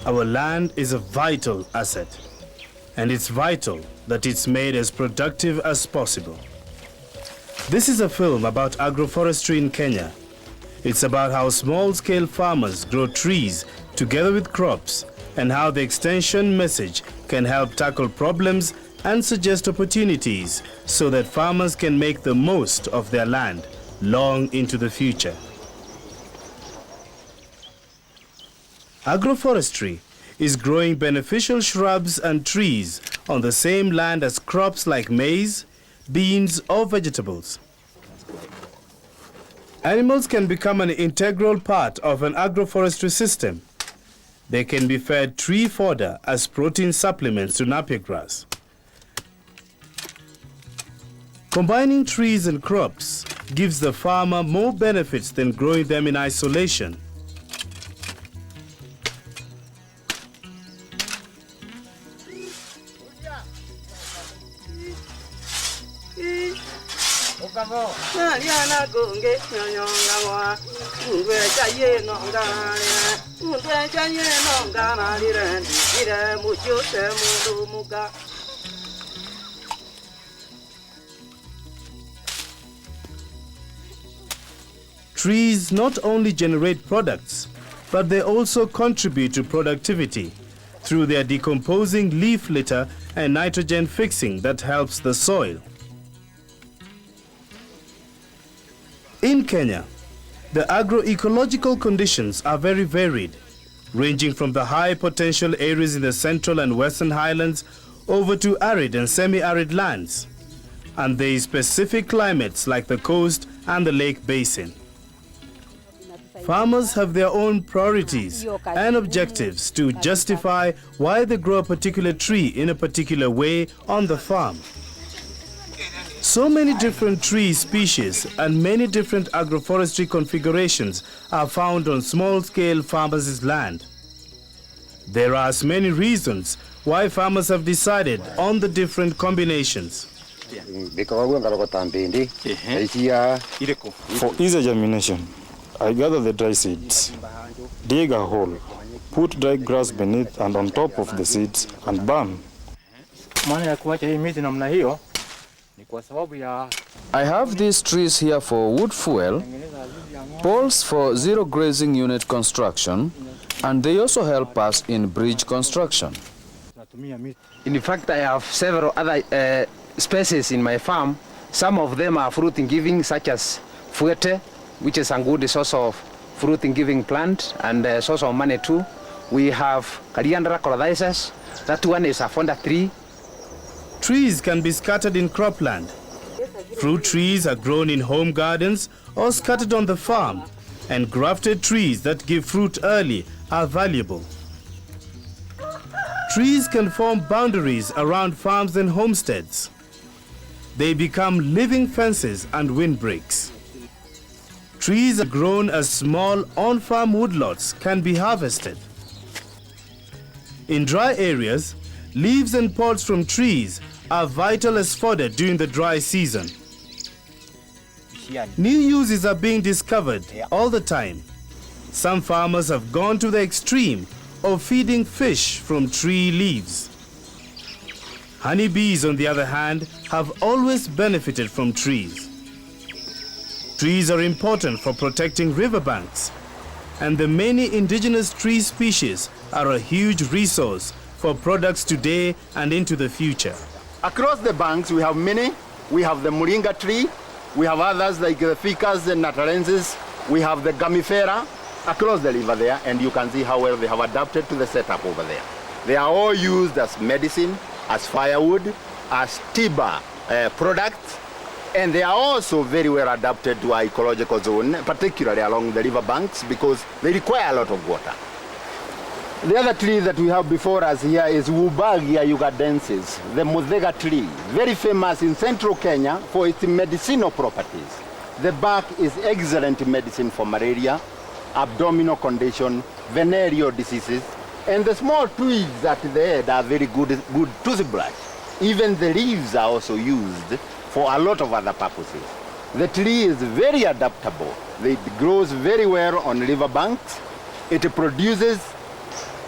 Our land is a vital asset, and it's vital that it's made as productive as possible. This is a film about agroforestry in Kenya. It's about how small-scale farmers grow trees together with crops and how the extension message can help tackle problems and suggest opportunities so that farmers can make the most of their land long into the future. Agroforestry is growing beneficial shrubs and trees on the same land as crops like maize, beans, or vegetables. Animals can become an integral part of an agroforestry system. They can be fed tree fodder as protein supplements to napier grass. Combining trees and crops gives the farmer more benefits than growing them in isolation. Trees not only generate products, but they also contribute to productivity through their decomposing leaf litter and nitrogen fixing that helps the soil. In Kenya, the agroecological conditions are very varied, ranging from the high potential areas in the central and western highlands over to arid and semi-arid lands. And there is specific climates like the coast and the lake basin. Farmers have their own priorities and objectives to justify why they grow a particular tree in a particular way on the farm. So many different tree species and many different agroforestry configurations are found on small-scale farmers' land. There are as many reasons why farmers have decided on the different combinations. For easier germination, I gather the dry seeds, dig a hole, put dry grass beneath and on top of the seeds, and burn. I have these trees here for wood fuel, poles for zero grazing unit construction, and they also help us in bridge construction. In fact, I have several other species in my farm. Some of them are fruit-giving, such as fuete, which is a good source of fruit-giving plant and a source of money too. We have Coriandra colorizers. That one is a fonda tree. Trees can be scattered in cropland. Fruit trees are grown in home gardens or scattered on the farm, and grafted trees that give fruit early are valuable. Trees can form boundaries around farms and homesteads. They become living fences and windbreaks. Trees are grown as small on-farm woodlots can be harvested. In dry areas, leaves and pods from trees are vital as fodder during the dry season. New uses are being discovered all the time. Some farmers have gone to the extreme of feeding fish from tree leaves. Honeybees, on the other hand, have always benefited from trees. Trees are important for protecting riverbanks, and the many indigenous tree species are a huge resource for products today and into the future. Across the banks we have many. We have the moringa tree, we have others like the ficus and natalensis, we have the gamifera across the river there, and you can see how well they have adapted to the setup over there. They are all used as medicine, as firewood, as timber products, and they are also very well adapted to our ecological zone, particularly along the river banks, because they require a lot of water. The other tree that we have before us here is Wubagia ugadensis, the mozega tree, very famous in central Kenya for its medicinal properties. The bark is excellent medicine for malaria, abdominal condition, venereal diseases, and the small twigs at the head are very good toothbrush. Even the leaves are also used for a lot of other purposes. The tree is very adaptable. It grows very well on river banks. It produces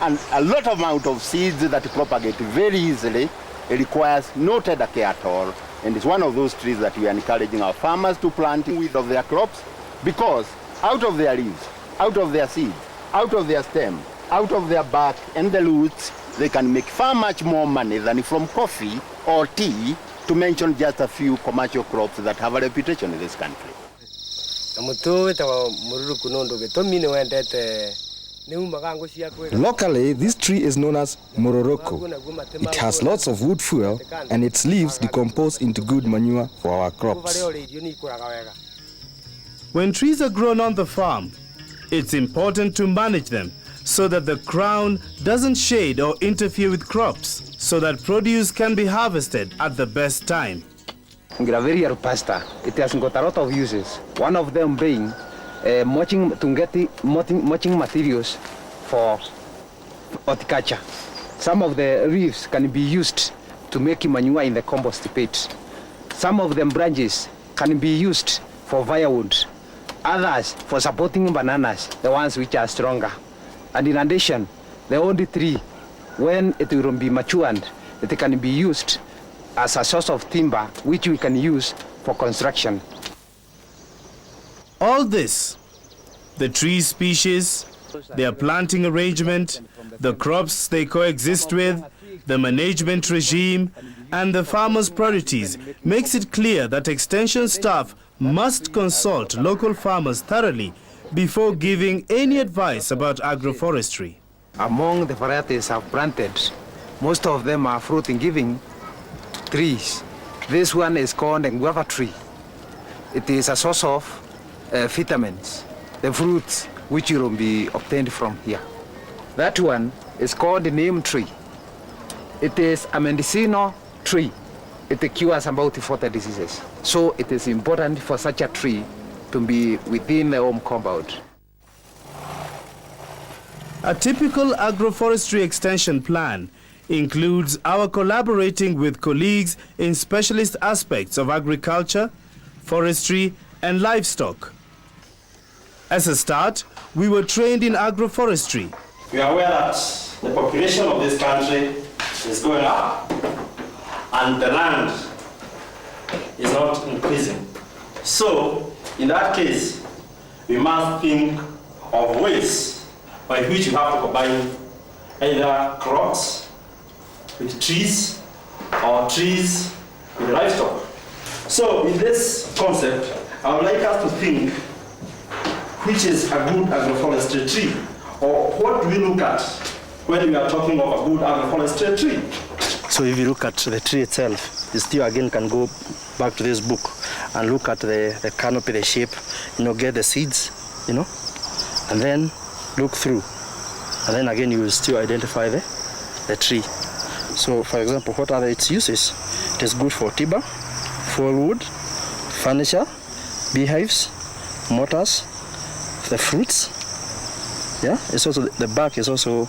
and a lot of amount of seeds that propagate very easily. It requires no tender care at all, and it's one of those trees that we are encouraging our farmers to plant with of their crops, because out of their leaves, out of their seeds, out of their stem, out of their bark and the roots, they can make far much more money than from coffee or tea, to mention just a few commercial crops that have a reputation in this country. Locally, this tree is known as mororoko. It has lots of wood fuel, and its leaves decompose into good manure for our crops. When trees are grown on the farm, it's important to manage them so that the crown doesn't shade or interfere with crops, so that produce can be harvested at the best time. Graveria pasta, it has got a lot of uses. One of them being mulching materials for horticulture. Some of the leaves can be used to make manure in the compost pit. Some of them branches can be used for firewood. Others for supporting bananas, the ones which are stronger. And in addition, the only tree, when it will be matured, it can be used as a source of timber, which we can use for construction. All this, the tree species, their planting arrangement, the crops they coexist with, the management regime, and the farmers' priorities makes it clear that extension staff must consult local farmers thoroughly before giving any advice about agroforestry. Among the varieties I've planted, most of them are fruit-giving trees. This one is called a guava tree. It is a source of vitamins, the fruits which will be obtained from here. That one is called the neem tree. It is a medicinal tree. It cures about 40 diseases. So it is important for such a tree to be within the home compound. A typical agroforestry extension plan includes our collaborating with colleagues in specialist aspects of agriculture, forestry, and livestock. As a start, we were trained in agroforestry. We are aware that the population of this country is going up and the land is not increasing. So, in that case, we must think of ways by which you have to combine either crops with trees or trees with livestock. So, in this concept, I would like us to think which is a good agroforestry tree, or what do we look at when we are talking of a good agroforestry tree. So if you look at the tree itself, you still again can go back to this book and look at the canopy, the shape, get the seeds, and then look through. And then again you will still identify the tree. So for example, what are its uses? It is good for timber, fuelwood, furniture, beehives, mortars, the fruits. Yeah, it's also the bark is also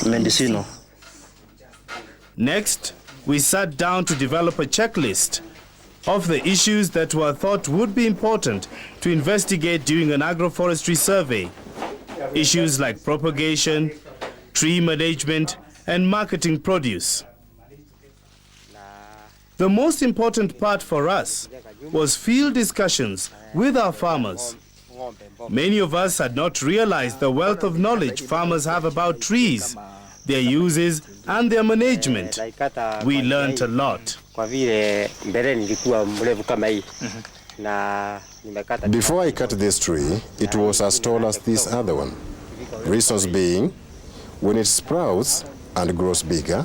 medicinal. Next, we sat down to develop a checklist of the issues that were thought would be important to investigate during an agroforestry survey. Issues like propagation, tree management, and marketing produce. The most important part for us was field discussions with our farmers. Many of us had not realized the wealth of knowledge farmers have about trees, their uses, and their management. We learnt a lot. Before I cut this tree, it was as tall as this other one. Reasons being, when it sprouts and grows bigger,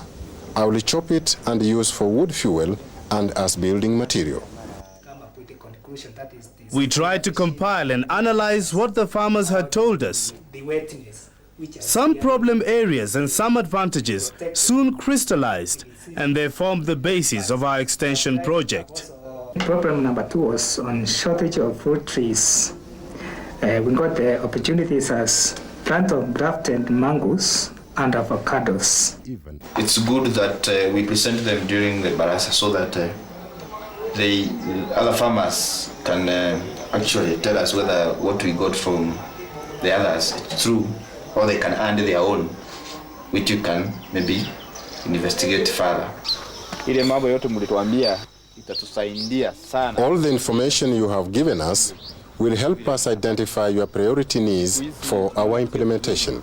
I will chop it and use for wood fuel and as building material. We tried to compile and analyze what the farmers had told us. Some problem areas and some advantages soon crystallized, and they formed the basis of our extension project. Problem number 2 was on shortage of fruit trees. We got the opportunities as plant of grafted mangoes and avocados. It's good that we present them during the barasa so that the other farmers can actually tell us whether what we got from the others is true, or they can add their own which you can maybe investigate further. Ile mambo yote mlituambia itatusaidia sana. All the information you have given us will help us identify your priority needs for our implementation.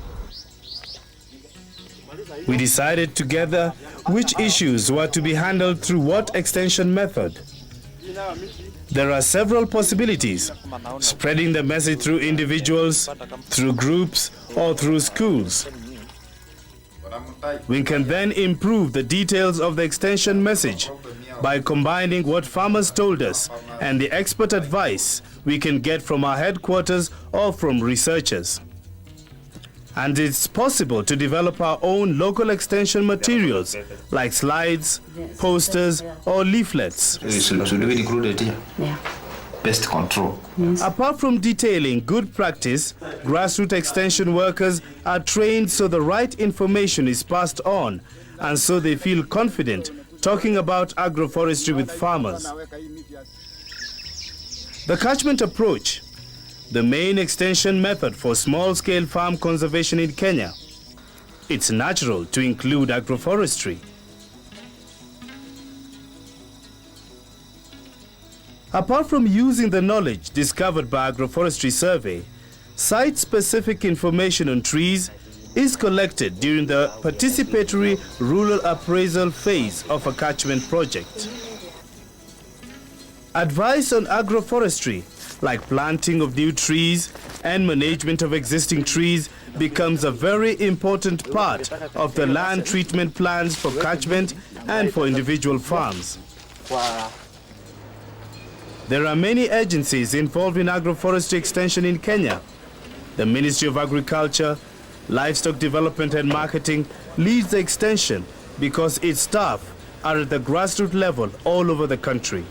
We decided together which issues were to be handled through what extension method. There are several possibilities: spreading the message through individuals, through groups, or through schools. We can then improve the details of the extension message by combining what farmers told us and the expert advice we can get from our headquarters or from researchers. And it's possible to develop our own local extension materials like slides, posters, or leaflets. Should we include it here? Yeah. Pest control. Yes. Apart from detailing good practice, grassroots extension workers are trained so the right information is passed on, and so they feel confident talking about agroforestry with farmers. The catchment approach, the main extension method for small-scale farm conservation in Kenya. It's natural to include agroforestry. Apart from using the knowledge discovered by Agroforestry survey, site-specific information on trees is collected during the participatory rural appraisal phase of a catchment project. Advice on agroforestry, like planting of new trees and management of existing trees, becomes a very important part of the land treatment plans for catchment and for individual farms. There are many agencies involved in agroforestry extension in Kenya. The Ministry of Agriculture, Livestock Development and Marketing leads the extension because its staff are at the grassroots level all over the country.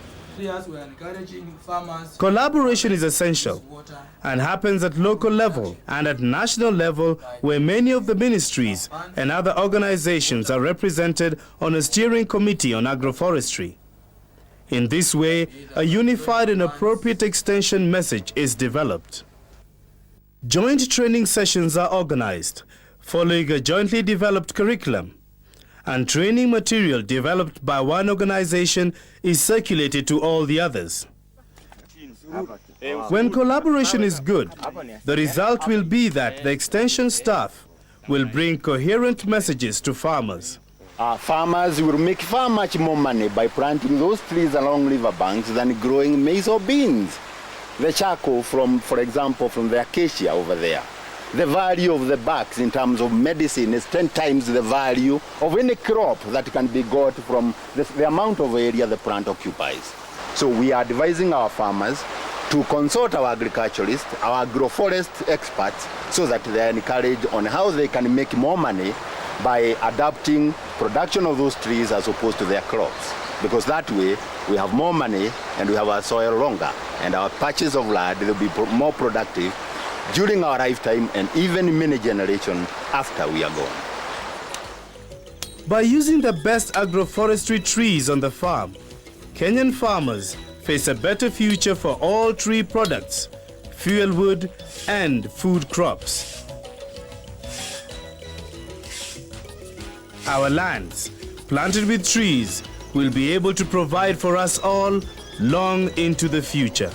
Collaboration is essential and happens at local level and at national level, where many of the ministries and other organizations are represented on a steering committee on agroforestry. In this way, a unified and appropriate extension message is developed. Joint training sessions are organized, following a jointly developed curriculum, and training material developed by one organization is circulated to all the others. When collaboration is good, the result will be that the extension staff will bring coherent messages to farmers. Farmers will make far much more money by planting those trees along riverbanks than growing maize or beans. The charcoal from, for example, from the acacia over there, the value of the barks in terms of medicine is 10 times the value of any crop that can be got from the amount of area the plant occupies. So we are advising our farmers to consult our agriculturists, our agroforest experts, so that they are encouraged on how they can make more money by adapting production of those trees as opposed to their crops. Because that way we have more money and we have our soil longer, and our patches of land will be more productive during our lifetime and even many generations after we are gone. By using the best agroforestry trees on the farm, Kenyan farmers face a better future for all tree products, fuel wood, and food crops. Our lands, planted with trees, will be able to provide for us all long into the future.